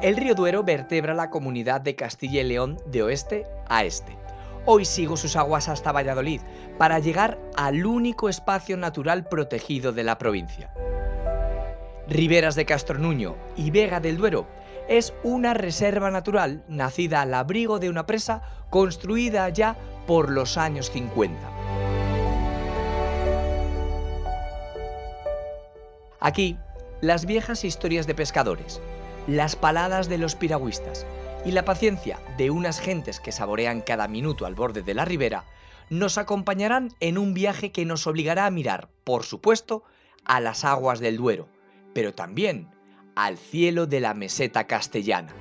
El río Duero vertebra la comunidad de Castilla y León de oeste a este. Hoy sigo sus aguas hasta Valladolid para llegar al único espacio natural protegido de la provincia. Riberas de Castronuño y Vega del Duero es una reserva natural nacida al abrigo de una presa construida ya por los años 50. Aquí, las viejas historias de pescadores, las paladas de los piragüistas y la paciencia de unas gentes que saborean cada minuto al borde de la ribera nos acompañarán en un viaje que nos obligará a mirar, por supuesto, a las aguas del Duero, pero también al cielo de la meseta castellana.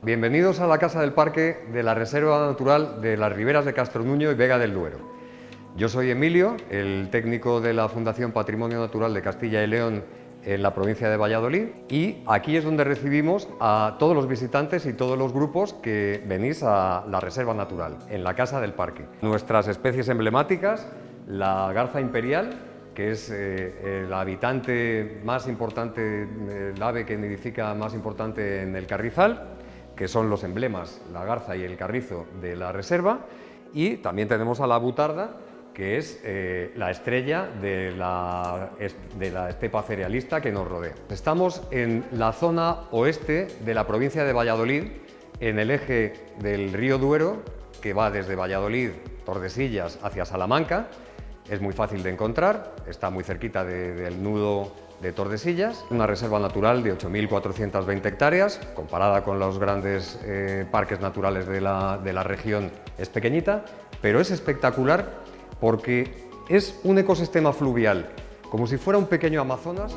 Bienvenidos a la Casa del Parque de la Reserva Natural de las Riberas de Castronuño y Vega del Duero. Yo soy Emilio, el técnico de la Fundación Patrimonio Natural de Castilla y León en la provincia de Valladolid, y aquí es donde recibimos a todos los visitantes y todos los grupos que venís a la Reserva Natural, en la Casa del Parque. Nuestras especies emblemáticas, la garza imperial, que es el habitante más importante, el ave que nidifica más importante en el Carrizal, que son los emblemas, la garza y el carrizo de la reserva, y también tenemos a la butarda, que es la estrella de la estepa cerealista que nos rodea. Estamos en la zona oeste de la provincia de Valladolid, en el eje del río Duero, que va desde Valladolid, Tordesillas, hacia Salamanca. Es muy fácil de encontrar, está muy cerquita del nudo de Tordesillas, una reserva natural de 8.420 hectáreas, comparada con los grandes parques naturales de la región es pequeñita, pero es espectacular porque es un ecosistema fluvial, como si fuera un pequeño Amazonas.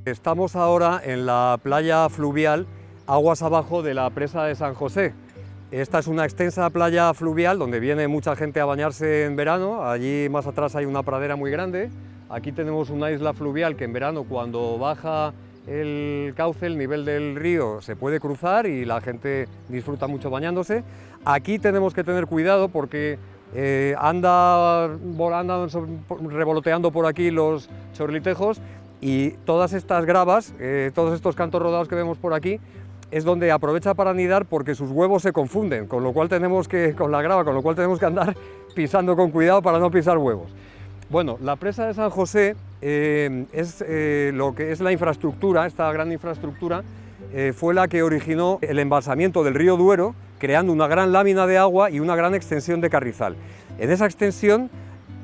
Estamos ahora en la playa fluvial, aguas abajo de la presa de San José. Esta es una extensa playa fluvial donde viene mucha gente a bañarse en verano. Allí más atrás hay una pradera muy grande. Aquí tenemos una isla fluvial que en verano, cuando baja el cauce, el nivel del río, se puede cruzar y la gente disfruta mucho bañándose. Aquí tenemos que tener cuidado porque andan revoloteando por aquí los chorlitejos, y todas estas gravas, todos estos cantos rodados que vemos por aquí, es donde aprovecha para anidar porque sus huevos se confunden, con lo cual tenemos que andar pisando con cuidado para no pisar huevos. Bueno, la presa de San José es lo que es la infraestructura, esta gran infraestructura, fue la que originó el embalsamiento del río Duero, creando una gran lámina de agua y una gran extensión de carrizal. En esa extensión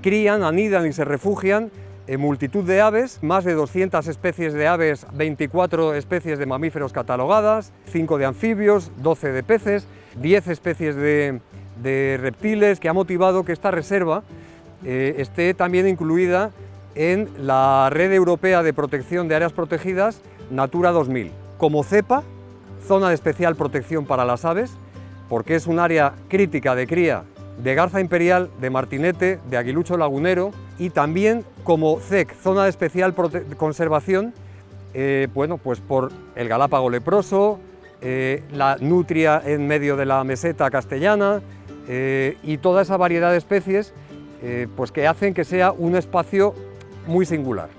crían, anidan y se refugian multitud de aves, más de 200 especies de aves, 24 especies de mamíferos catalogadas, 5 de anfibios, 12 de peces, 10 especies de reptiles, que ha motivado que esta reserva esté también incluida en la Red Europea de Protección de Áreas Protegidas Natura 2000, como cepa, zona de especial protección para las aves, porque es un área crítica de cría de garza imperial, de martinete, de aguilucho lagunero, y también como ZEC, zona de especial conservación, bueno, pues por el galápago leproso, la nutria en medio de la meseta castellana y toda esa variedad de especies pues que hacen que sea un espacio muy singular.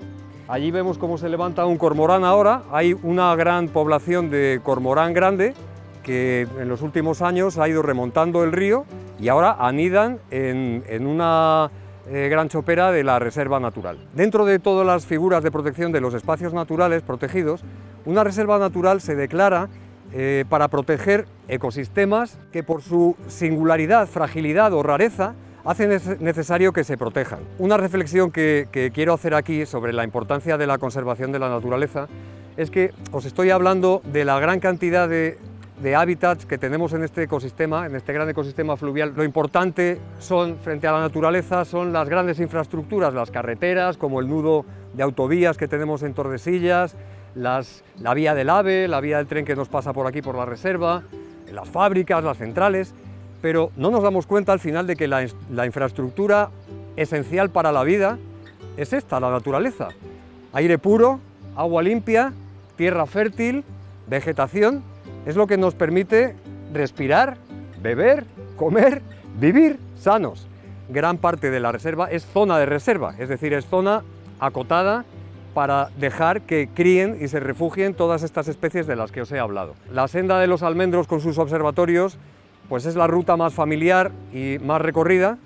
Allí vemos cómo se levanta un cormorán ahora. Hay una gran población de cormorán grande que en los últimos años ha ido remontando el río y ahora anidan en una gran chopera de la reserva natural. Dentro de todas las figuras de protección de los espacios naturales protegidos, una reserva natural se declara para proteger ecosistemas que por su singularidad, fragilidad o rareza hace necesario que se protejan. Una reflexión que quiero hacer aquí sobre la importancia de la conservación de la naturaleza es que os estoy hablando de la gran cantidad de hábitats que tenemos en este ecosistema, en este gran ecosistema fluvial. Lo importante son, frente a la naturaleza, son las grandes infraestructuras, las carreteras, como el nudo de autovías que tenemos en Tordesillas, la vía del AVE, la vía del tren que nos pasa por aquí por la reserva, las fábricas, las centrales, pero no nos damos cuenta al final de que la infraestructura esencial para la vida es esta, la naturaleza. Aire puro, agua limpia, tierra fértil, vegetación, es lo que nos permite respirar, beber, comer, vivir sanos. Gran parte de la reserva es zona de reserva, es decir, es zona acotada para dejar que críen y se refugien todas estas especies de las que os he hablado. La senda de los almendros con sus observatorios pues es la ruta más familiar y más recorrida,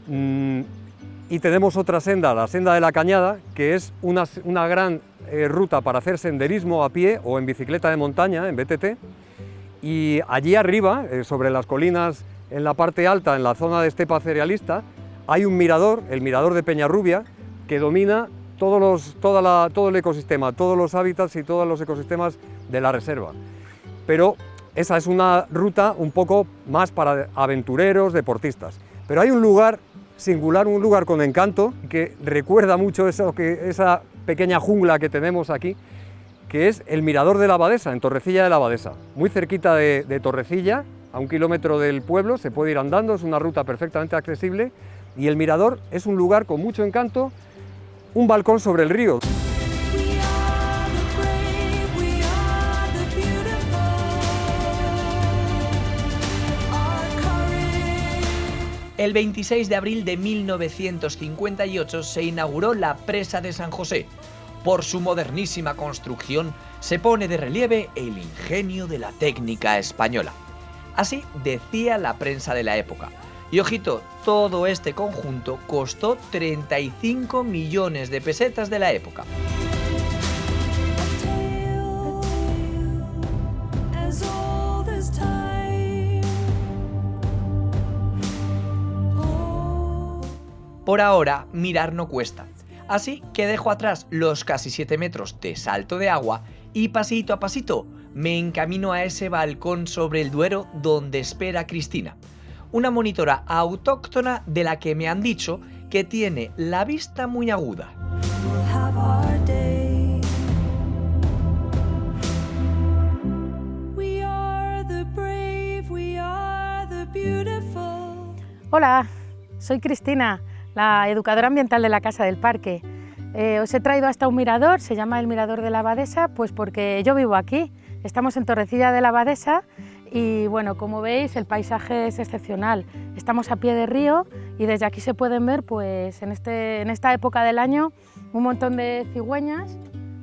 y tenemos otra senda, la senda de la Cañada, que es una gran ruta para hacer senderismo a pie o en bicicleta de montaña, en BTT, y allí arriba, sobre las colinas, en la parte alta, en la zona de estepa cerealista, hay un mirador, el mirador de Peñarrubia, que domina todo el ecosistema, todos los hábitats y todos los ecosistemas de la reserva. Pero esa es una ruta un poco más para aventureros, deportistas. Pero hay un lugar singular, un lugar con encanto, que recuerda mucho esa pequeña jungla que tenemos aquí, que es el Mirador de la Abadesa, en Torrecilla de la Abadesa. Muy cerquita de Torrecilla, a 1 kilómetro del pueblo, se puede ir andando, es una ruta perfectamente accesible, y el mirador es un lugar con mucho encanto, un balcón sobre el río. El 26 de abril de 1958 se inauguró la Presa de San José. Por su modernísima construcción se pone de relieve el ingenio de la técnica española. Así decía la prensa de la época. Y ojito, todo este conjunto costó 35 millones de pesetas de la época. Por ahora, mirar no cuesta, así que dejo atrás los casi 7 metros de salto de agua y pasito a pasito me encamino a ese balcón sobre el Duero donde espera Cristina, una monitora autóctona de la que me han dicho que tiene la vista muy aguda. Hola, soy Cristina, la educadora ambiental de la Casa del Parque. Os he traído hasta un mirador, se llama el Mirador de la Abadesa, pues porque yo vivo aquí. Estamos en Torrecilla de la Abadesa y bueno, como veis el paisaje es excepcional. Estamos a pie de río y desde aquí se pueden ver pues en esta época del año un montón de cigüeñas.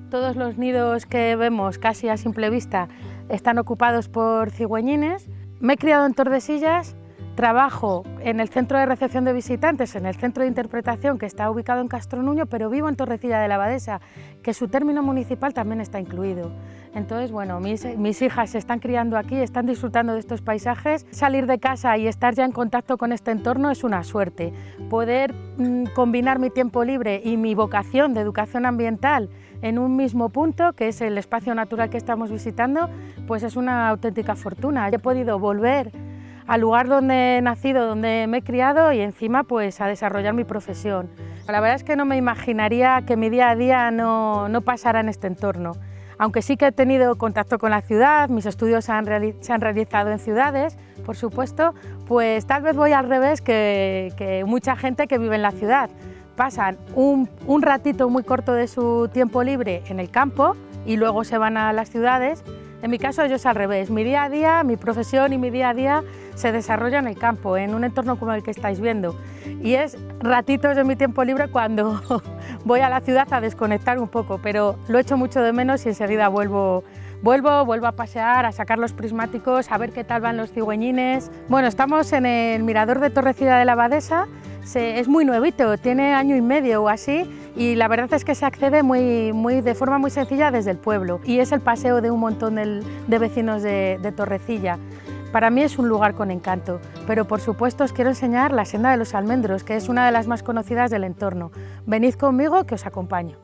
Todos los nidos que vemos casi a simple vista están ocupados por cigüeñines. Me he criado en Tordesillas. Trabajo en el centro de recepción de visitantes, en el centro de interpretación que está ubicado en Castronuño, pero vivo en Torrecilla de la Abadesa, que su término municipal también está incluido. Entonces, bueno, mis hijas se están criando aquí, están disfrutando de estos paisajes. Salir de casa y estar ya en contacto con este entorno es una suerte. Poder combinar mi tiempo libre y mi vocación de educación ambiental en un mismo punto, que es el espacio natural que estamos visitando, pues es una auténtica fortuna. He podido volver al lugar donde he nacido, donde me he criado y encima pues a desarrollar mi profesión. La verdad es que no me imaginaría que mi día a día no pasara en este entorno. Aunque sí que he tenido contacto con la ciudad, mis estudios se han realizado en ciudades, por supuesto, pues tal vez voy al revés que mucha gente que vive en la ciudad. Pasan un ratito muy corto de su tiempo libre en el campo y luego se van a las ciudades. En mi caso yo es al revés, mi día a día, mi profesión y mi día a día se desarrolla en el campo, en un entorno como el que estáis viendo. Y es ratitos de mi tiempo libre cuando voy a la ciudad a desconectar un poco, pero lo echo mucho de menos y enseguida vuelvo a pasear, a sacar los prismáticos, a ver qué tal van los cigüeñines. Bueno, estamos en el mirador de Torrecilla de la Abadesa, es muy nuevito, tiene año y medio o así, y la verdad es que se accede de forma muy sencilla desde el pueblo, y es el paseo de un montón de vecinos de Torrecilla. Para mí es un lugar con encanto, pero por supuesto os quiero enseñar la Senda de los Almendros, que es una de las más conocidas del entorno. Venid conmigo que os acompaño.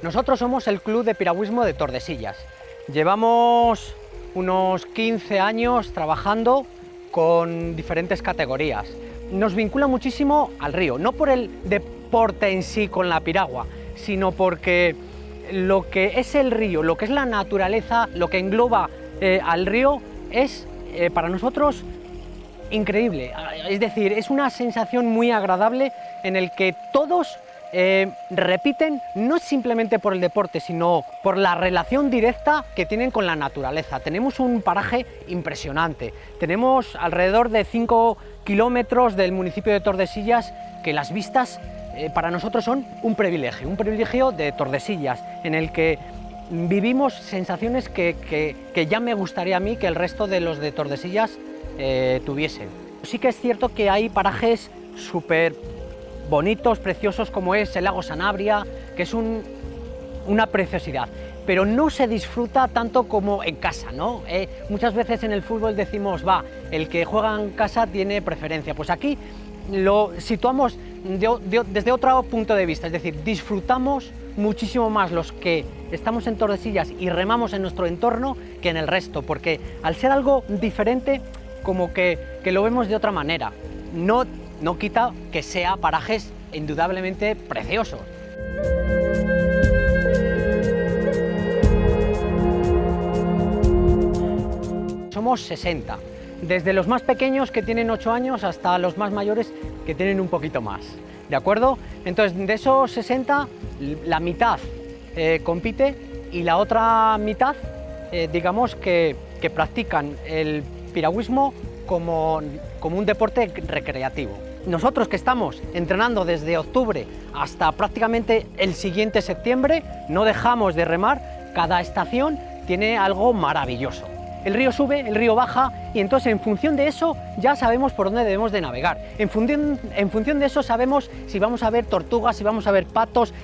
Nosotros somos el Club de Piragüismo de Tordesillas. Llevamos unos 15 años trabajando con diferentes categorías. Nos vincula muchísimo al río, no por el deporte en sí con la piragua, sino porque lo que es el río, lo que es la naturaleza, lo que engloba al río es para nosotros increíble. Es decir, es una sensación muy agradable en el que todos repiten, no simplemente por el deporte, sino por la relación directa que tienen con la naturaleza. Tenemos un paraje impresionante, tenemos alrededor de 5 kilómetros del municipio de Tordesillas, que las vistas para nosotros son un privilegio de Tordesillas, en el que vivimos sensaciones que ya me gustaría a mí que el resto de los de Tordesillas tuviesen. Sí que es cierto que hay parajes súper bonitos, preciosos, como es el lago Sanabria, que es una preciosidad, pero no se disfruta tanto como en casa, ¿no? Muchas veces en el fútbol decimos, el que juega en casa tiene preferencia. Pues aquí lo situamos desde otro punto de vista, es decir, disfrutamos muchísimo más los que estamos en Tordesillas y remamos en nuestro entorno que en el resto, porque al ser algo diferente, como que lo vemos de otra manera. No quita que sea parajes indudablemente preciosos. Somos 60, desde los más pequeños que tienen 8 años hasta los más mayores que tienen un poquito más, ¿de acuerdo? Entonces, de esos 60, la mitad compite y la otra mitad, digamos que practican el piragüismo como un deporte recreativo. Nosotros que estamos entrenando desde octubre hasta prácticamente el siguiente septiembre, no dejamos de remar, cada estación tiene algo maravilloso. El río sube, el río baja y entonces en función de eso ya sabemos por dónde debemos de navegar. En función de eso sabemos si vamos a ver tortugas, si vamos a ver patos.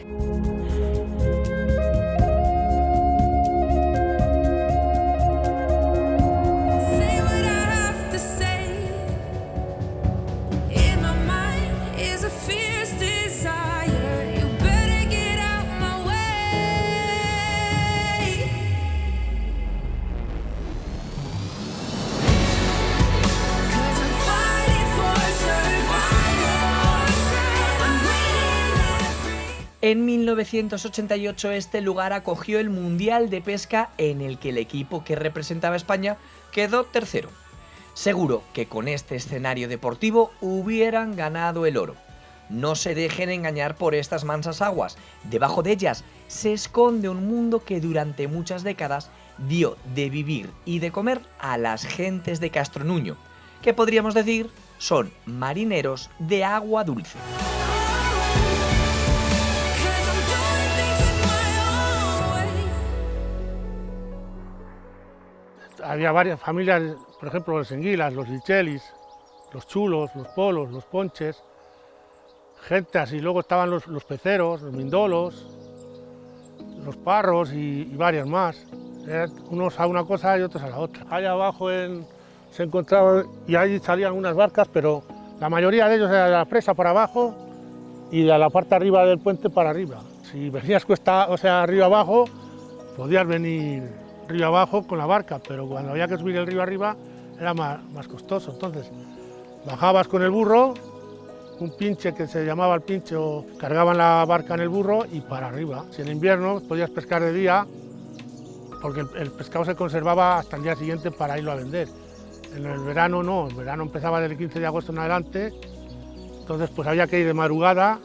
En 1988 este lugar acogió el Mundial de Pesca en el que el equipo que representaba a España quedó tercero. Seguro que con este escenario deportivo hubieran ganado el oro. No se dejen engañar por estas mansas aguas. Debajo de ellas se esconde un mundo que durante muchas décadas dio de vivir y de comer a las gentes de Castronuño, que podríamos decir son marineros de agua dulce. Había varias familias, por ejemplo, los Enguilas, los Lichelis, los Chulos, los Polos, los Ponches, gente así. Luego estaban los Peceros, los Mindolos, los Parros y varias más. Eran unos a una cosa y otros a la otra. Allá abajo se encontraban y ahí salían unas barcas, pero la mayoría de ellos era de la presa para abajo y de la parte arriba del puente para arriba. Si venías cuesta, o sea, río abajo, podías venir río abajo con la barca, pero cuando había que subir el río arriba era más costoso. Entonces bajabas con el burro, un pinche que se llamaba el pinche, o cargaban la barca en el burro y para arriba. Si en invierno podías pescar de día, porque el pescado se conservaba hasta el día siguiente para irlo a vender. En el verano no, el verano empezaba del 15 de agosto en adelante, entonces pues había que ir de madrugada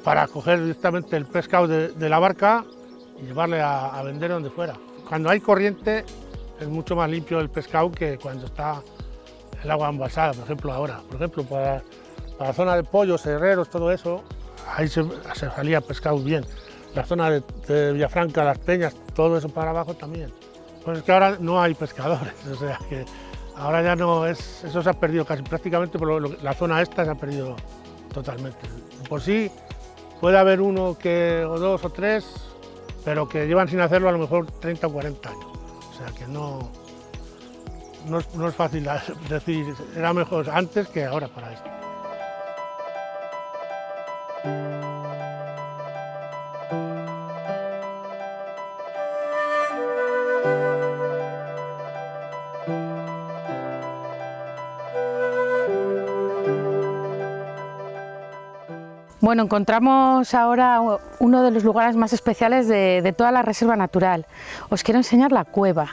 para coger directamente el pescado de la barca y llevarle a vender donde fuera. Cuando hay corriente es mucho más limpio el pescado que cuando está el agua embalsada, por ejemplo ahora. Por ejemplo, para la zona de Pollos, Herreros, todo eso, ahí se salía pescado bien. La zona de Villafranca, Las Peñas, todo eso para abajo también. Pues es que ahora no hay pescadores, o sea que ahora ya no es, eso se ha perdido casi prácticamente, pero la zona esta se ha perdido totalmente. Por sí puede haber uno o dos o tres, pero que llevan sin hacerlo a lo mejor 30 o 40 años. O sea que no es fácil decir, era mejor antes que ahora para esto. Bueno, encontramos ahora uno de los lugares más especiales de toda la reserva natural. Os quiero enseñar la cueva.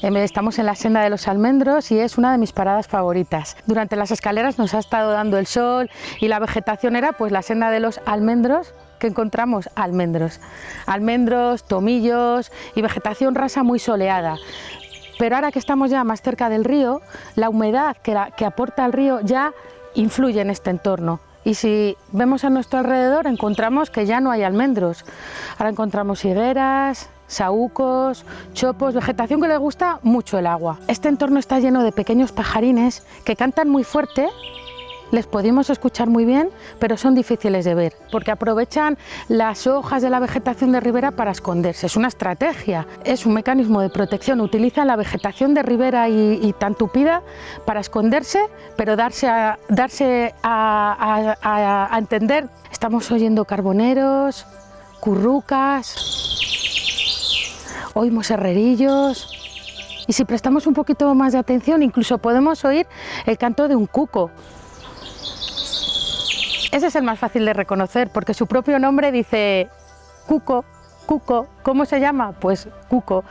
Estamos en la senda de los almendros y es una de mis paradas favoritas. Durante las escaleras nos ha estado dando el sol y la vegetación era pues la senda de los almendros, que encontramos almendros, tomillos y vegetación rasa muy soleada. Pero ahora que estamos ya más cerca del río, la humedad que aporta el río ya influye en este entorno. Y si vemos a nuestro alrededor encontramos que ya no hay almendros. Ahora encontramos higueras, saúcos, chopos, vegetación que le gusta mucho el agua. Este entorno está lleno de pequeños pajarines que cantan muy fuerte, les podemos escuchar muy bien, pero son difíciles de ver, porque aprovechan las hojas de la vegetación de ribera para esconderse. Es una estrategia, es un mecanismo de protección. Utilizan la vegetación de ribera y tan tupida para esconderse, pero darse a entender. Estamos oyendo carboneros, currucas, oímos herrerillos, y si prestamos un poquito más de atención incluso podemos oír el canto de un cuco. Ese es el más fácil de reconocer porque su propio nombre dice cuco, cuco. ¿Cómo se llama? Pues cuco.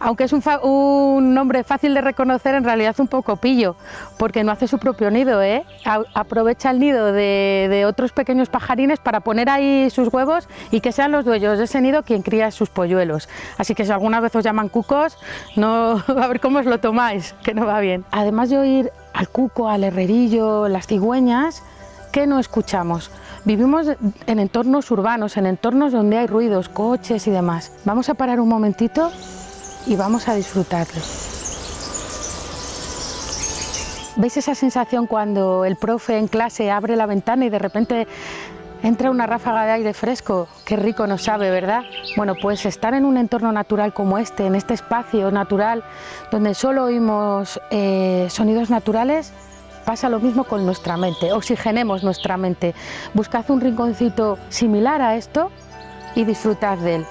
Aunque es un nombre fácil de reconocer, en realidad es un poco pillo, porque no hace su propio nido, ¿eh? Aprovecha el nido de otros pequeños pajarines para poner ahí sus huevos y que sean los dueños de ese nido quien cría sus polluelos. Así que si alguna vez os llaman cucos, no, a ver cómo os lo tomáis, que no va bien. Además de oír al cuco, al herrerillo, las cigüeñas, ¿qué no escuchamos? Vivimos en entornos urbanos, en entornos donde hay ruidos, coches y demás. Vamos a parar un momentito y vamos a disfrutarlo. ¿Veis esa sensación cuando el profe en clase abre la ventana y de repente entra una ráfaga de aire fresco? Qué rico nos sabe, ¿verdad? Bueno, pues estar en un entorno natural como este, en este espacio natural donde solo oímos sonidos naturales, pasa lo mismo con nuestra mente. Oxigenemos nuestra mente. Buscad un rinconcito similar a esto y disfrutad de él.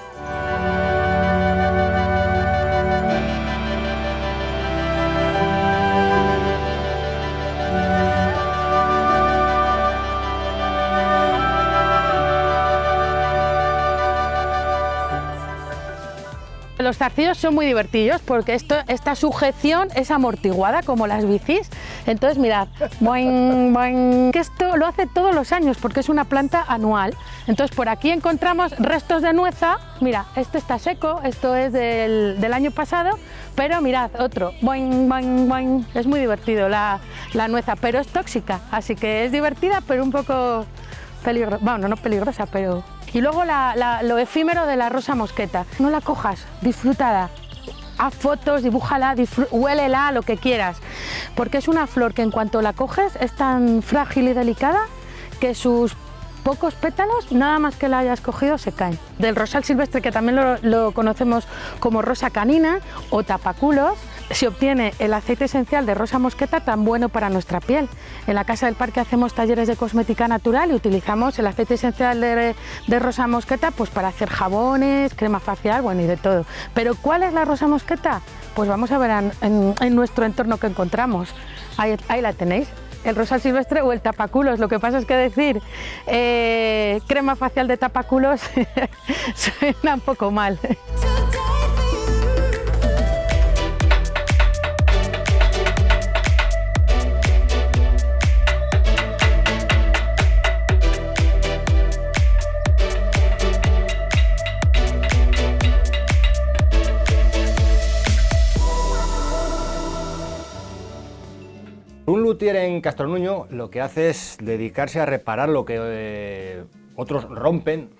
los zarcillos son muy divertidos porque esta sujeción es amortiguada como las bicis. Entonces mirad, boing, boing, que esto lo hace todos los años porque es una planta anual. Entonces por aquí encontramos restos de nueza. Mira, este está seco, esto es del año pasado, pero mirad, otro, boing, boing, boing. Es muy divertido la nueza, pero es tóxica, así que es divertida, pero un poco peligrosa. Bueno, no peligrosa, pero... Y luego lo efímero de la rosa mosqueta. No la cojas, disfrútala. Haz fotos, dibújala, huélela, lo que quieras. Porque es una flor que en cuanto la coges es tan frágil y delicada que sus pocos pétalos, nada más que la hayas cogido, se caen. Del rosal silvestre, que también lo conocemos como rosa canina o tapaculos, se obtiene el aceite esencial de rosa mosqueta, tan bueno para nuestra piel. En la Casa del Parque hacemos talleres de cosmética natural y utilizamos el aceite esencial de rosa mosqueta pues para hacer jabones, crema facial, bueno, y de todo. Pero ¿cuál es la rosa mosqueta? Pues vamos a ver en nuestro entorno que encontramos. Ahí la tenéis. El rosal silvestre o el tapaculos. Lo que pasa es que decir crema facial de tapaculos suena un poco mal. Un luthier en Castronuño lo que hace es dedicarse a reparar lo que otros rompen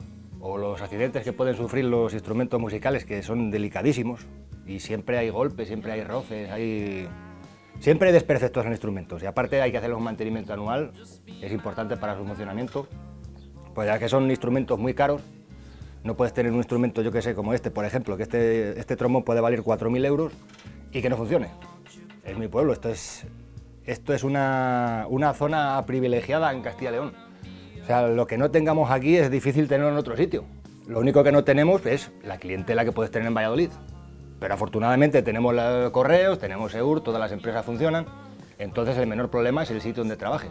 o los accidentes que pueden sufrir los instrumentos musicales, que son delicadísimos, y siempre hay golpes, siempre hay roces, siempre hay desperfectos en instrumentos, y aparte hay que hacerles un mantenimiento anual, es importante para su funcionamiento, pues ya que son instrumentos muy caros. No puedes tener un instrumento, yo que sé, como este, por ejemplo, que este trombón puede valer 4.000 euros y que no funcione. Es mi pueblo, esto es una zona privilegiada en Castilla y León. O sea, lo que no tengamos aquí es difícil tenerlo en otro sitio. Lo único que no tenemos es la clientela que puedes tener en Valladolid. Pero afortunadamente tenemos los correos, tenemos EUR, todas las empresas funcionan. Entonces el menor problema es el sitio donde trabajes.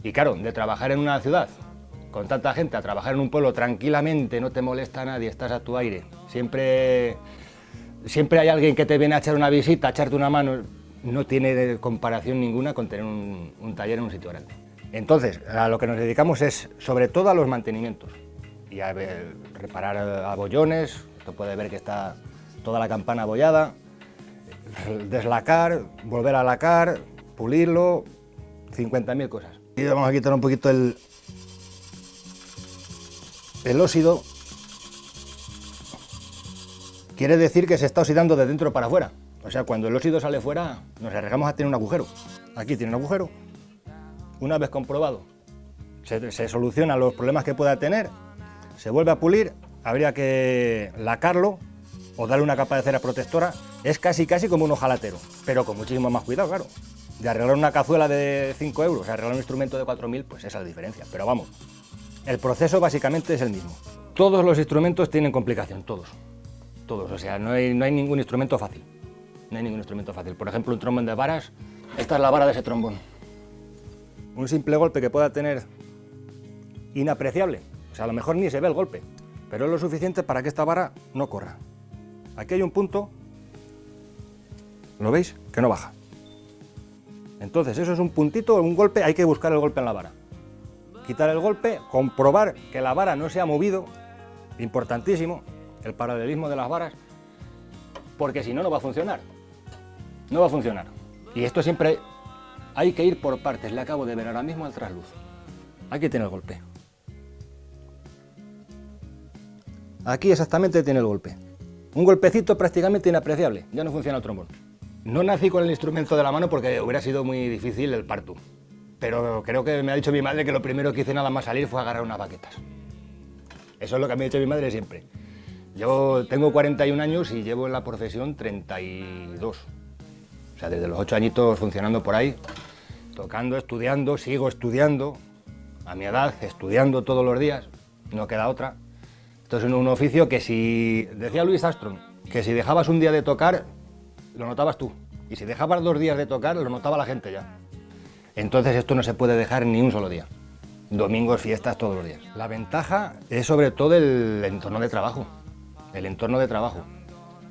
Y claro, de trabajar en una ciudad con tanta gente a trabajar en un pueblo tranquilamente, no te molesta a nadie, estás a tu aire. Siempre hay alguien que te viene a echar una visita, a echarte una mano. No tiene comparación ninguna con tener un taller en un sitio grande. Entonces, a lo que nos dedicamos es sobre todo a los mantenimientos y a reparar abollones. Esto puede ver que está toda la campana abollada, deslacar, volver a lacar, pulirlo, 50.000 cosas. Y vamos a quitar un poquito el óxido. Quiere decir que se está oxidando de dentro para afuera. O sea, cuando el óxido sale fuera, nos arriesgamos a tener un agujero. Aquí tiene un agujero. Una vez comprobado, se solucionan los problemas que pueda tener, se vuelve a pulir, habría que lacarlo o darle una capa de cera protectora. Es casi como un ojalatero, pero con muchísimo más cuidado, claro. De arreglar una cazuela de 5 euros a arreglar un instrumento de 4.000, pues esa es la diferencia. Pero vamos, el proceso básicamente es el mismo. Todos los instrumentos tienen complicación, todos. O sea, no hay ningún instrumento fácil. No hay ningún instrumento fácil. Por ejemplo, un trombón de varas, esta es la vara de ese trombón. Un simple golpe que pueda tener inapreciable, o sea, a lo mejor ni se ve el golpe, pero es lo suficiente para que esta vara no corra. Aquí hay un punto, ¿lo veis? Que no baja. Entonces, eso es un puntito, un golpe, hay que buscar el golpe en la vara. Quitar el golpe, comprobar que la vara no se ha movido, importantísimo, el paralelismo de las varas, porque si no, no va a funcionar. No va a funcionar. Y esto siempre hay que ir por partes. Le acabo de ver ahora mismo al trasluz. Aquí tiene el golpe. Aquí exactamente tiene el golpe. Un golpecito prácticamente inapreciable. Ya no funciona el trombón. No nací con el instrumento de la mano porque hubiera sido muy difícil el parto. Pero creo que me ha dicho mi madre que lo primero que hice nada más salir fue agarrar unas baquetas. Eso es lo que me ha dicho mi madre siempre. Yo tengo 41 años y llevo en la profesión 32. O sea, desde los 8 añitos funcionando por ahí, tocando, estudiando, sigo estudiando, a mi edad, estudiando todos los días, no queda otra. Esto es un oficio que si, decía Louis Armstrong, que si dejabas un día de tocar, lo notabas tú. Y si dejabas 2 días de tocar, lo notaba la gente ya. Entonces esto no se puede dejar ni un solo día. Domingos, fiestas, todos los días. La ventaja es sobre todo el entorno de trabajo. El entorno de trabajo.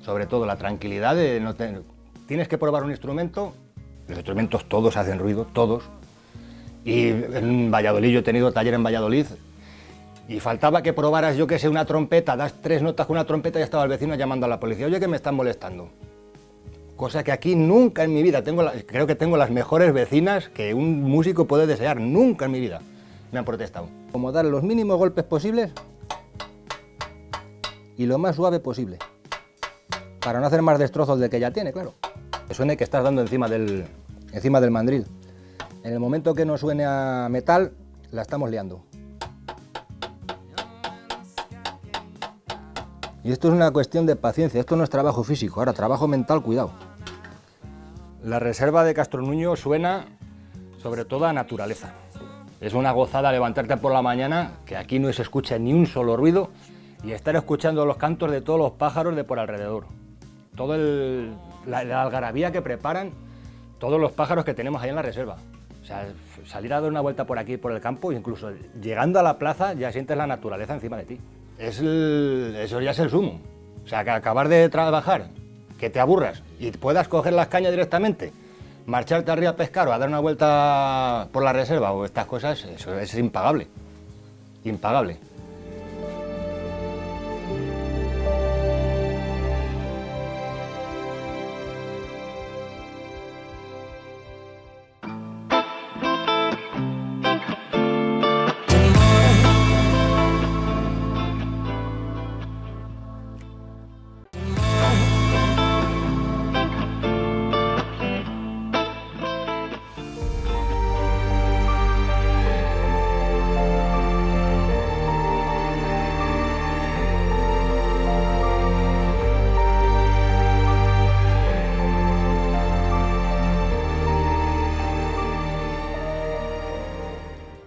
Sobre todo la tranquilidad de no tener... Tienes que probar un instrumento, los instrumentos todos hacen ruido, todos. Y en Valladolid, yo he tenido taller en Valladolid, y faltaba que probaras, yo que sé, una trompeta, das 3 notas con una trompeta y ya estaba el vecino llamando a la policía, oye, que me están molestando. Cosa que aquí nunca en mi vida, creo que tengo las mejores vecinas que un músico puede desear, nunca en mi vida me han protestado. Como dar los mínimos golpes posibles y lo más suave posible, para no hacer más destrozos del que ya tiene, claro. Que suene que estás dando encima del mandril. En el momento que no suene a metal, la estamos liando. Y esto es una cuestión de paciencia, esto no es trabajo físico, ahora trabajo mental, cuidado. La reserva de Castronuño suena sobre todo a naturaleza. Es una gozada levantarte por la mañana, que aquí no se escucha ni un solo ruido, y estar escuchando los cantos de todos los pájaros de por alrededor. Toda la algarabía que preparan todos los pájaros que tenemos ahí en la reserva. O sea, salir a dar una vuelta por aquí, por el campo, incluso llegando a la plaza ya sientes la naturaleza encima de ti. Eso ya es el sumo. O sea, que acabar de trabajar, que te aburras y puedas coger las cañas directamente, marcharte al río a pescar o a dar una vuelta por la reserva o estas cosas, eso es impagable. Impagable.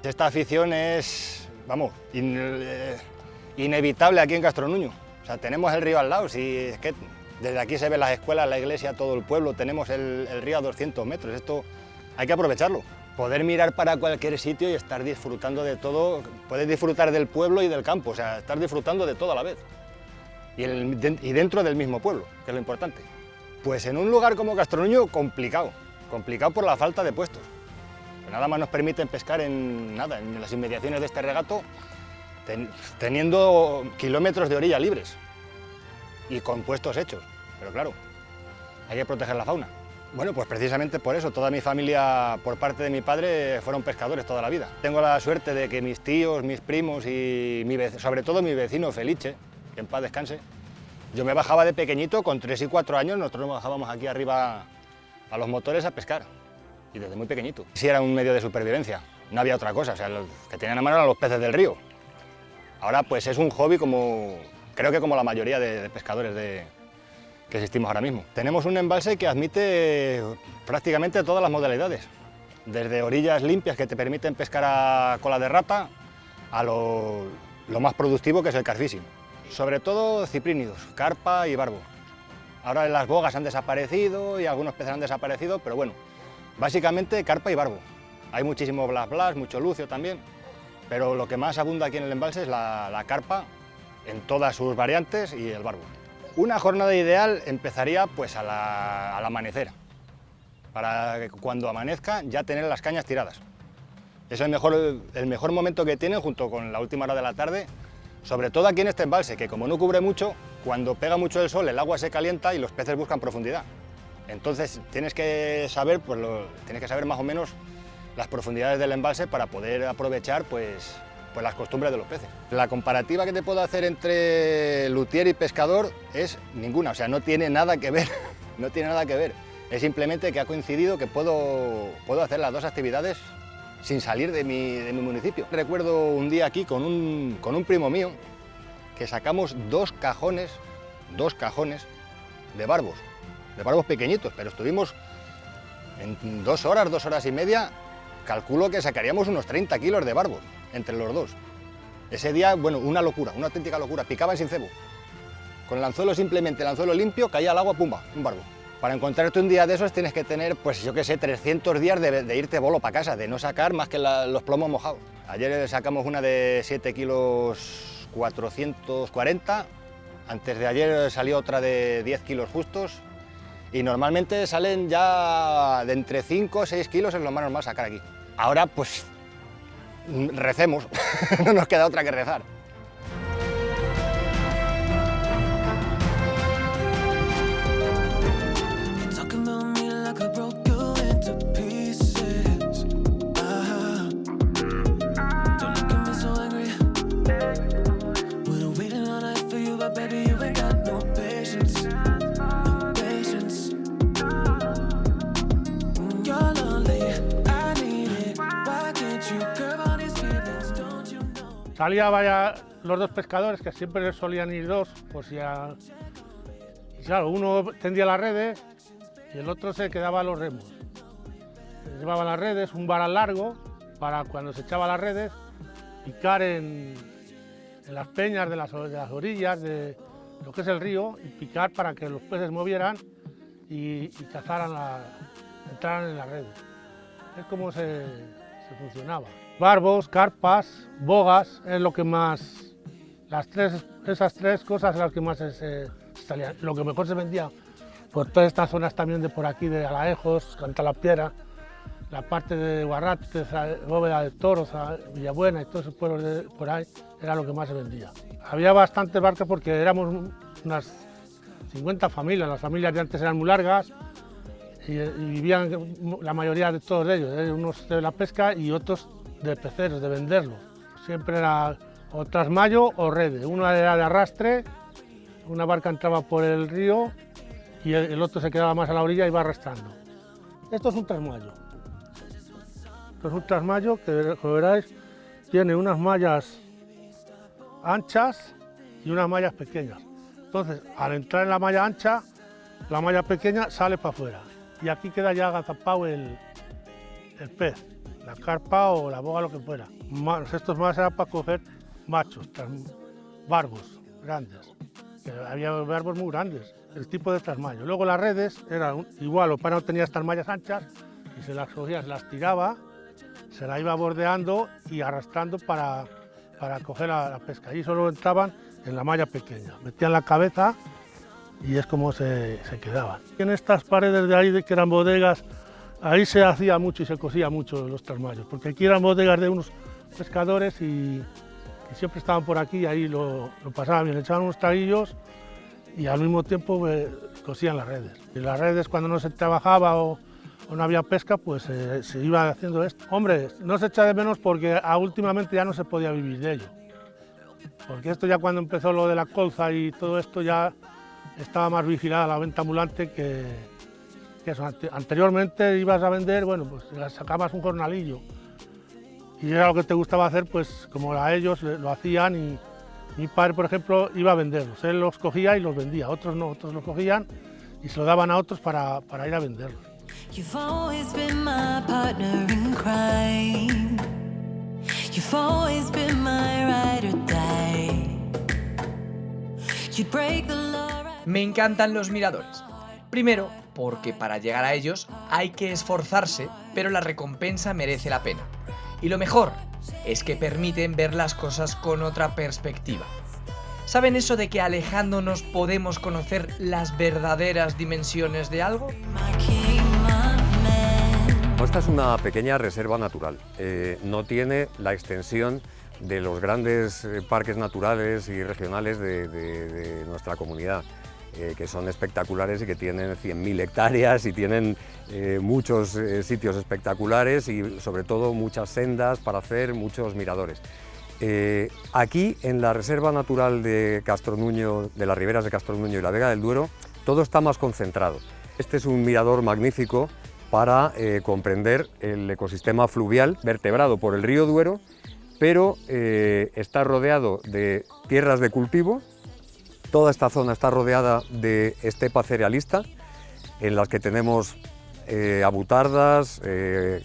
Esta afición es, vamos, inevitable aquí en Castronuño. O sea, tenemos el río al lado, si es que desde aquí se ven las escuelas, la iglesia, todo el pueblo, tenemos el río a 200 metros, esto hay que aprovecharlo. Poder mirar para cualquier sitio y estar disfrutando de todo, puedes disfrutar del pueblo y del campo, o sea, estar disfrutando de todo a la vez. Y dentro del mismo pueblo, que es lo importante. Pues en un lugar como Castronuño, complicado por la falta de puestos. Nada más nos permiten pescar en las inmediaciones de este regato, teniendo kilómetros de orilla libres y con puestos hechos. Pero claro, hay que proteger la fauna. Bueno, pues precisamente por eso, toda mi familia, por parte de mi padre, fueron pescadores toda la vida. Tengo la suerte de que mis tíos, mis primos y sobre todo mi vecino Felice, que en paz descanse, yo me bajaba de pequeñito, con 3 y 4 años, nosotros nos bajábamos aquí arriba a los motores a pescar. Y desde muy pequeñito. Sí, era un medio de supervivencia, no había otra cosa, o sea, los que tenían a mano eran los peces del río. Ahora pues es un hobby creo que como la mayoría de pescadores que existimos ahora mismo. Tenemos un embalse que admite prácticamente todas las modalidades, desde orillas limpias que te permiten pescar a cola de rata, a lo más productivo que es el carfishing. Sobre todo ciprínidos, carpa y barbo. Ahora las bogas han desaparecido y algunos peces han desaparecido, pero bueno, básicamente carpa y barbo. Hay muchísimo blas blas, mucho lucio también, pero lo que más abunda aquí en el embalse es la carpa en todas sus variantes y el barbo. Una jornada ideal empezaría pues al amanecer, para que cuando amanezca ya tener las cañas tiradas. Es el mejor momento que tienen junto con la última hora de la tarde, sobre todo aquí en este embalse, que como no cubre mucho, cuando pega mucho el sol el agua se calienta y los peces buscan profundidad. Entonces tienes que saber más o menos las profundidades del embalse para poder aprovechar pues las costumbres de los peces. La comparativa que te puedo hacer entre luthier y pescador es ninguna, o sea, no tiene nada que ver, no tiene nada que ver. Es simplemente que ha coincidido que puedo hacer las dos actividades sin salir de mi municipio. Recuerdo un día aquí con un primo mío que sacamos dos cajones de barbos pequeñitos, pero estuvimos en 2 horas y media, calculo que sacaríamos unos 30 kilos de barbos entre los dos. Ese día, bueno, una locura, una auténtica locura, picaban sin cebo. Con el anzuelo, simplemente el anzuelo limpio, caía al agua, pumba, un barbo. Para encontrarte un día de esos tienes que tener, pues yo qué sé, 300 días de irte bolo para casa, de no sacar más que los plomos mojados. Ayer sacamos una de 7 kilos 440 Antes de ayer salió otra de 10 kilos justos y normalmente salen ya de entre 5 o 6 kilos, es lo más normal sacar aquí. Ahora pues recemos, no nos queda otra que rezar. Salía los dos pescadores, que siempre solían ir dos, pues ya. Y claro, uno tendía las redes y el otro se quedaba a los remos. Llevaba las redes, un varal largo, para cuando se echaba las redes, picar en las peñas de las orillas de lo que es el río, y picar para que los peces movieran y cazaran, entraran en las redes. Es como se funcionaba. Barbos, carpas, bogas, es lo que más, esas tres cosas es las que más salían. Lo que mejor se vendía por todas estas zonas también de por aquí, de Alaejos, Cantalapiedra, la parte de Guarrate, Bóveda de Toros, Villabuena y todos esos pueblos de por ahí, era lo que más se vendía. Había bastantes barcas porque éramos unas 50 familias, las familias de antes eran muy largas y vivían la mayoría de todos ellos, unos de la pesca y otros de peceros, de venderlos. Siempre era o trasmayo o redes. Una era de arrastre, una barca entraba por el río y el otro se quedaba más a la orilla y iba arrastrando. Esto es un trasmayo. Esto es un trasmayo que, como veréis, tiene unas mallas anchas y unas mallas pequeñas. Entonces, al entrar en la malla ancha, la malla pequeña sale para afuera y aquí queda ya agazapado el pez, la carpa o la boga, lo que fuera. Estos más eran para coger machos, barbos grandes, que había barbos muy grandes, el tipo de trasmayo. Luego las redes eran igual, o para no tenía estas mallas anchas y se las cogía, se las tiraba, se la iba bordeando y arrastrando para coger la pesca. Y solo entraban en la malla pequeña, metían la cabeza y es como se quedaban. En estas paredes de ahí, que eran bodegas, ahí se hacía mucho y se cosía mucho los trasmayos, porque aquí eran bodegas de unos pescadores y siempre estaban por aquí, y ahí lo pasaban bien, echaban unos traguillos y al mismo tiempo cosían las redes. Y las redes, cuando no se trabajaba o no había pesca, pues se iba haciendo esto. Hombre, no se echa de menos porque últimamente ya no se podía vivir de ello, porque esto ya cuando empezó lo de la colza y todo esto ya estaba más vigilada la venta ambulante que eso. Anteriormente ibas a vender, bueno, pues sacabas un jornalillo y era lo que te gustaba hacer, pues como a ellos lo hacían, y mi padre, por ejemplo, iba a venderlos. Él los cogía y los vendía, otros no, otros los cogían y se lo daban a otros para ir a venderlos. You've always been my partner in crime. You've always been my ride or die. You'd break the law. Me encantan los miradores. Primero, porque para llegar a ellos hay que esforzarse, pero la recompensa merece la pena. Y lo mejor es que permiten ver las cosas con otra perspectiva. ¿Saben eso de que alejándonos podemos conocer las verdaderas dimensiones de algo? Esta es una pequeña reserva natural. No tiene la extensión de los grandes parques naturales y regionales de nuestra comunidad, que son espectaculares y que tienen 100.000 hectáreas y tienen muchos sitios espectaculares y sobre todo muchas sendas para hacer, muchos miradores. Aquí en la Reserva Natural de Castronuño, de las riberas de Castronuño y la Vega del Duero, todo está más concentrado. Este es un mirador magnífico para comprender el ecosistema fluvial vertebrado por el río Duero, pero está rodeado de tierras de cultivo. Toda esta zona está rodeada de estepa cerealista, en las que tenemos abutardas,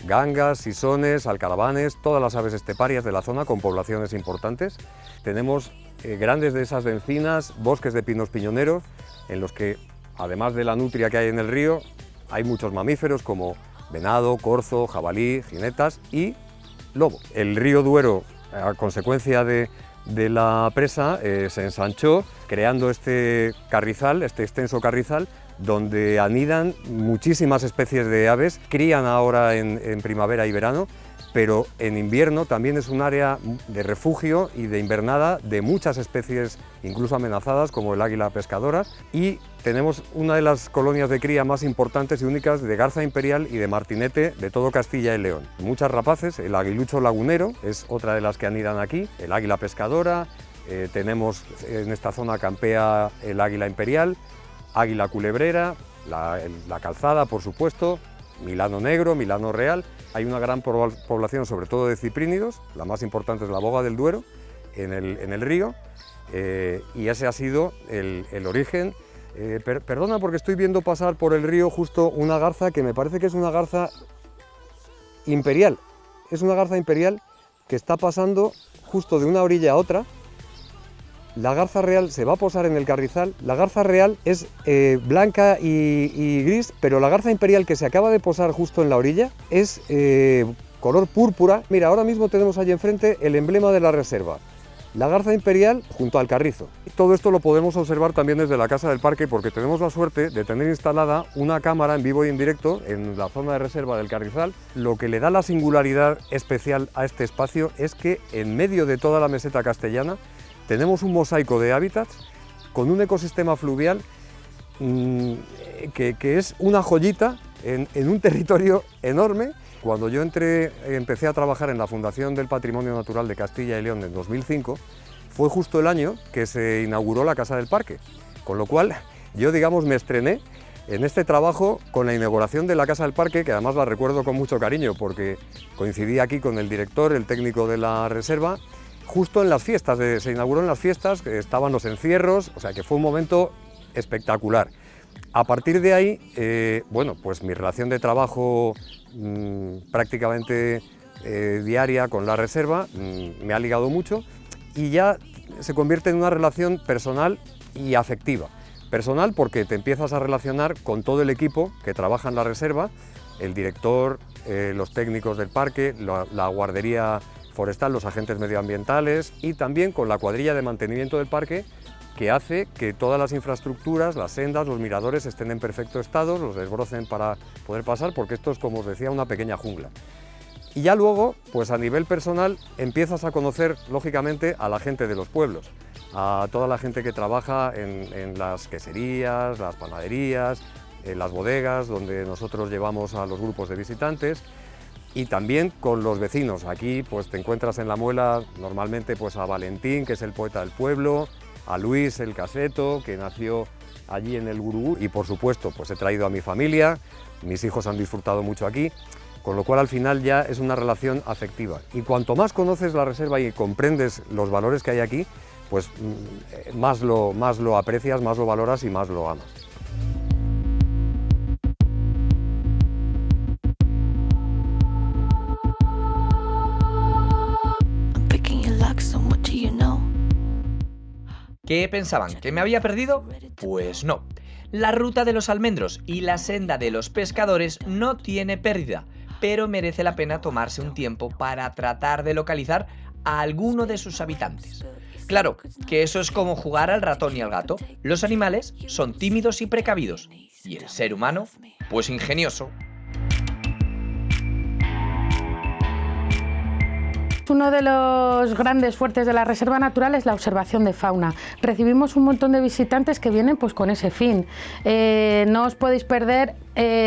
gangas, sisones, alcaravanes, todas las aves esteparias de la zona con poblaciones importantes. Tenemos grandes dehesas de encinas, bosques de pinos piñoneros, en los que, además de la nutria que hay en el río, hay muchos mamíferos como venado, corzo, jabalí, jinetas y lobo. El río Duero, a consecuencia de de la presa se ensanchó, creando este carrizal, este extenso carrizal, donde anidan muchísimas especies de aves, crían ahora en primavera y verano, pero en invierno también es un área de refugio y de invernada de muchas especies, incluso amenazadas, como el águila pescadora, y tenemos una de las colonias de cría más importantes y únicas de garza imperial y de martinete de todo Castilla y León. Muchas rapaces, el aguilucho lagunero es otra de las que anidan aquí, el águila pescadora, tenemos en esta zona campea el águila imperial, águila culebrera, la calzada, por supuesto, milano negro, milano real. Hay una gran población, sobre todo de ciprínidos, la más importante es la boga del Duero, en el río, y ese ha sido el origen. Perdona, porque estoy viendo pasar por el río justo una garza que me parece que es una garza imperial. Es una garza imperial que está pasando justo de una orilla a otra. La garza real se va a posar en el carrizal. La garza real es blanca y gris, pero la garza imperial que se acaba de posar justo en la orilla es color púrpura. Mira, ahora mismo tenemos allí enfrente el emblema de la reserva, la garza imperial junto al carrizo. Todo esto lo podemos observar también desde la Casa del Parque, porque tenemos la suerte de tener instalada una cámara en vivo y en directo en la zona de reserva del carrizal. Lo que le da la singularidad especial a este espacio es que en medio de toda la meseta castellana tenemos un mosaico de hábitats con un ecosistema fluvial que es una joyita en un territorio enorme. Cuando yo empecé a trabajar en la Fundación del Patrimonio Natural de Castilla y León en 2005, fue justo el año que se inauguró la Casa del Parque, con lo cual yo, digamos, me estrené en este trabajo con la inauguración de la Casa del Parque, que además la recuerdo con mucho cariño porque coincidí aquí con el director, el técnico de la reserva, justo en las fiestas, se inauguró en las fiestas, estaban los encierros, o sea que fue un momento espectacular. A partir de ahí, bueno, pues mi relación de trabajo prácticamente diaria con la reserva me ha ligado mucho y ya se convierte en una relación personal y afectiva. Personal porque te empiezas a relacionar con todo el equipo que trabaja en la reserva, el director, los técnicos del parque, la guardería forestal, los agentes medioambientales y también con la cuadrilla de mantenimiento del parque, que hace que todas las infraestructuras, las sendas, los miradores estén en perfecto estado, los desbrocen para poder pasar, porque esto es, como os decía, una pequeña jungla. Y ya luego, pues a nivel personal, empiezas a conocer, lógicamente, a la gente de los pueblos, a toda la gente que trabaja en las queserías, las panaderías, en las bodegas, donde nosotros llevamos a los grupos de visitantes, y también con los vecinos. Aquí pues te encuentras en la muela normalmente pues a Valentín, que es el poeta del pueblo, a Luis el caseto, que nació allí en el Gurugú, y por supuesto pues he traído a mi familia, mis hijos han disfrutado mucho aquí, con lo cual al final ya es una relación afectiva. Y cuanto más conoces la reserva y comprendes los valores que hay aquí, pues más lo aprecias, más lo valoras y más lo amas. ¿Qué pensaban? ¿Que me había perdido? Pues no. La ruta de los almendros y la senda de los pescadores no tiene pérdida, pero merece la pena tomarse un tiempo para tratar de localizar a alguno de sus habitantes. Claro, que eso es como jugar al ratón y al gato. Los animales son tímidos y precavidos, y el ser humano, pues ingenioso. Uno de los grandes fuertes de la Reserva Natural es la observación de fauna. Recibimos un montón de visitantes que vienen pues con ese fin. No os podéis perder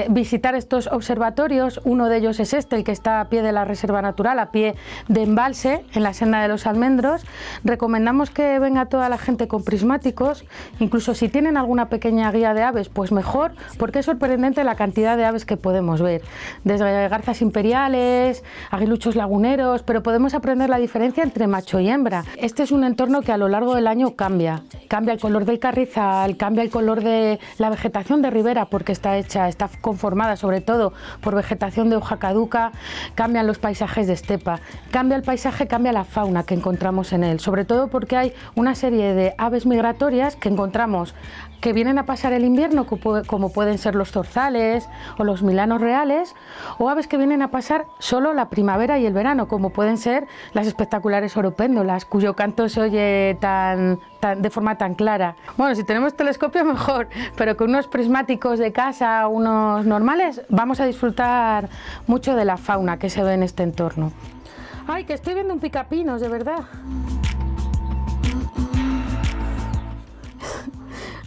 visitar estos observatorios. Uno de ellos es este, el que está a pie de la Reserva Natural, a pie de embalse, en la senda de los almendros. Recomendamos que venga toda la gente con prismáticos, incluso si tienen alguna pequeña guía de aves, pues mejor, porque es sorprendente la cantidad de aves que podemos ver. Desde garzas imperiales, aguiluchos laguneros, pero podemos aprender la diferencia entre macho y hembra. Este es un entorno que a lo largo del año cambia el color del carrizal, cambia el color de la vegetación de ribera porque está hecha está conformada sobre todo por vegetación de hoja caduca, cambian los paisajes de estepa, cambia el paisaje, cambia la fauna que encontramos en él, sobre todo porque hay una serie de aves migratorias que encontramos que vienen a pasar el invierno, como pueden ser los zorzales o los milanos reales, o aves que vienen a pasar solo la primavera y el verano, como pueden ser las espectaculares oropéndolas, cuyo canto se oye de forma tan clara. Bueno, si tenemos telescopio mejor, pero con unos prismáticos de casa, unos normales, vamos a disfrutar mucho de la fauna que se ve en este entorno. ¡Ay, que estoy viendo un picapinos, de verdad!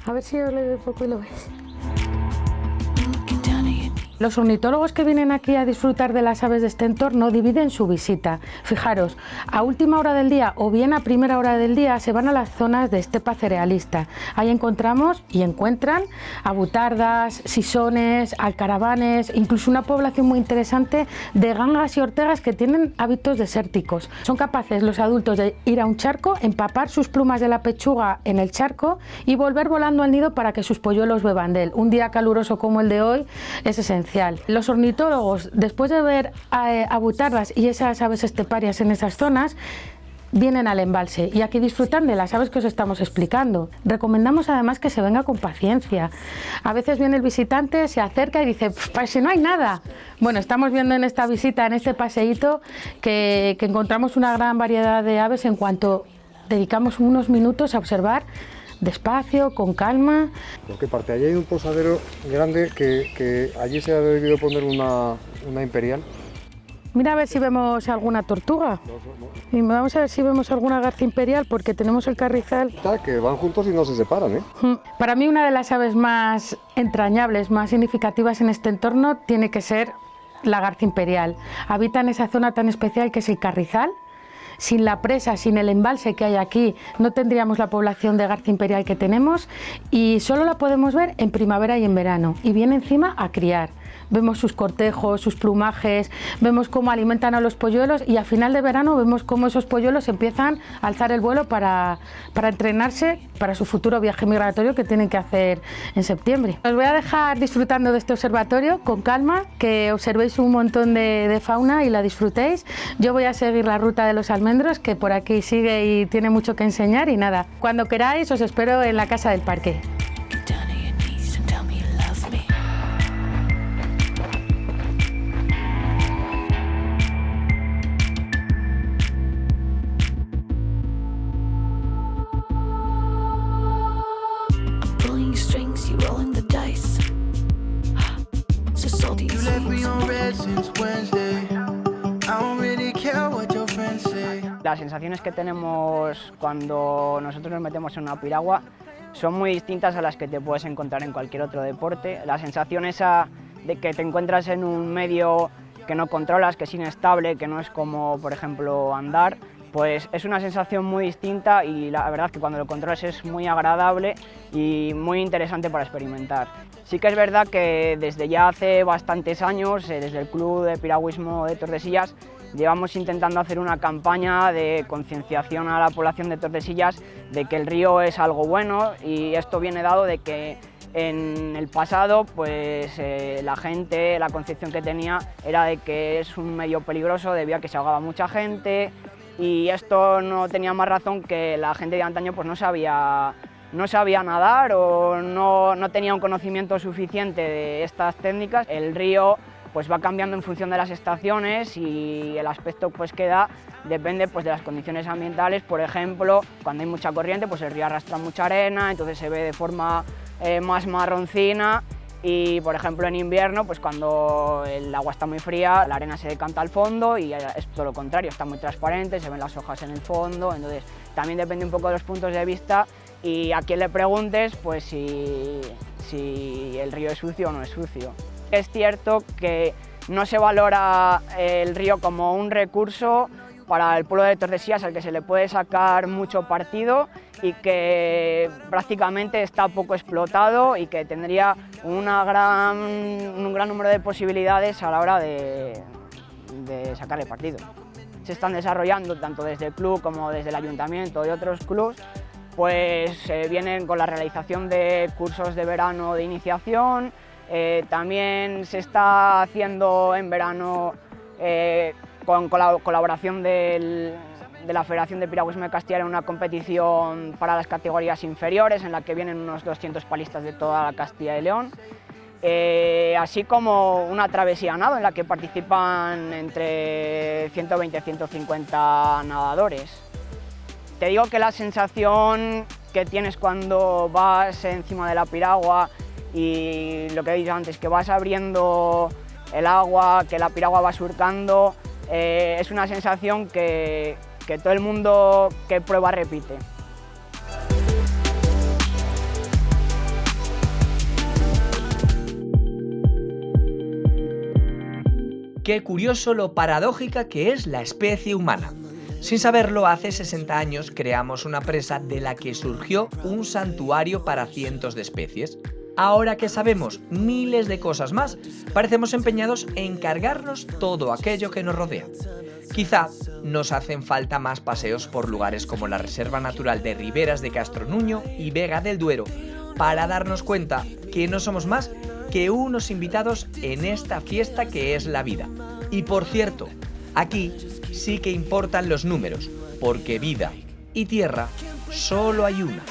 A ver si yo le doy poco y lo ves. Los ornitólogos que vienen aquí a disfrutar de las aves de este entorno dividen su visita. Fijaros, a última hora del día o bien a primera hora del día se van a las zonas de estepa cerealista. Ahí encontramos y encuentran abutardas, sisones, alcaravanes, incluso una población muy interesante de gangas y ortegas que tienen hábitos desérticos. Son capaces los adultos de ir a un charco, empapar sus plumas de la pechuga en el charco y volver volando al nido para que sus polluelos beban de él. Un día caluroso como el de hoy es esencial. Los ornitólogos, después de ver abutardas y esas aves esteparias en esas zonas, vienen al embalse y aquí disfrutan de las aves que os estamos explicando. Recomendamos además que se venga con paciencia. A veces viene el visitante, se acerca y dice, pues si no hay nada. Bueno, estamos viendo en esta visita, en este paseíto, que encontramos una gran variedad de aves en cuanto dedicamos unos minutos a observar despacio, con calma. ¿Por qué parte? Allí hay un posadero grande que allí se ha debido poner una imperial. Mira a ver si vemos alguna tortuga. Y vamos a ver si vemos alguna garza imperial, porque tenemos el carrizal. Que van juntos y no se separan, ¿eh? Para mí una de las aves más entrañables, más significativas en este entorno tiene que ser la garza imperial. Habita en esa zona tan especial que es el carrizal. Sin la presa, sin el embalse que hay aquí, no tendríamos la población de garza imperial que tenemos y solo la podemos ver en primavera y en verano y viene encima a criar. Vemos sus cortejos, sus plumajes, vemos cómo alimentan a los polluelos y a final de verano vemos cómo esos polluelos empiezan a alzar el vuelo para entrenarse para su futuro viaje migratorio que tienen que hacer en septiembre. Os voy a dejar disfrutando de este observatorio con calma, que observéis un montón de fauna y la disfrutéis. Yo voy a seguir la ruta de los almendros, que por aquí sigue y tiene mucho que enseñar, y nada, cuando queráis os espero en la Casa del Parque. Las sensaciones que tenemos cuando nosotros nos metemos en una piragua son muy distintas a las que te puedes encontrar en cualquier otro deporte. La sensación esa de que te encuentras en un medio que no controlas, que es inestable, que no es como, por ejemplo, andar, pues es una sensación muy distinta y la verdad que cuando lo controlas es muy agradable y muy interesante para experimentar. Sí que es verdad que desde ya hace bastantes años, desde el Club de Piragüismo de Tordesillas, llevamos intentando hacer una campaña de concienciación a la población de Tordesillas de que el río es algo bueno, y esto viene dado de que en el pasado pues la gente, la concepción que tenía era de que es un medio peligroso debido a que se ahogaba mucha gente, y esto no tenía más razón que la gente de antaño pues no sabía nadar o no tenía un conocimiento suficiente de estas técnicas. El río pues va cambiando en función de las estaciones y el aspecto pues que da depende pues de las condiciones ambientales. Por ejemplo, cuando hay mucha corriente pues el río arrastra mucha arena, entonces se ve de forma más marroncina, y por ejemplo en invierno pues cuando el agua está muy fría la arena se decanta al fondo y es todo lo contrario, está muy transparente, se ven las hojas en el fondo. Entonces también depende un poco de los puntos de vista y a quien le preguntes pues si el río es sucio o no es sucio. Es cierto que no se valora el río como un recurso para el pueblo de Tordesillas al que se le puede sacar mucho partido y que prácticamente está poco explotado y que tendría un gran número de posibilidades a la hora de sacarle partido. Se están desarrollando tanto desde el club como desde el ayuntamiento y otros clubs, pues vienen con la realización de cursos de verano de iniciación, También se está haciendo en verano con la colaboración de la Federación de Piragüismo de Castilla y León una competición para las categorías inferiores en la que vienen unos 200 palistas de toda la Castilla y León. Así como una travesía a nado en la que participan entre 120 y 150 nadadores. Te digo que la sensación que tienes cuando vas encima de la piragua y lo que he dicho antes, que vas abriendo el agua, que la piragua va surcando, es una sensación que todo el mundo que prueba repite. Qué curioso lo paradójica que es la especie humana. Sin saberlo, hace 60 años creamos una presa de la que surgió un santuario para cientos de especies. Ahora que sabemos miles de cosas más, parecemos empeñados en cargarnos todo aquello que nos rodea. Quizá nos hacen falta más paseos por lugares como la Reserva Natural de Riberas de Castronuño y Vega del Duero para darnos cuenta que no somos más que unos invitados en esta fiesta que es la vida. Y por cierto, aquí sí que importan los números, porque vida y tierra solo hay una.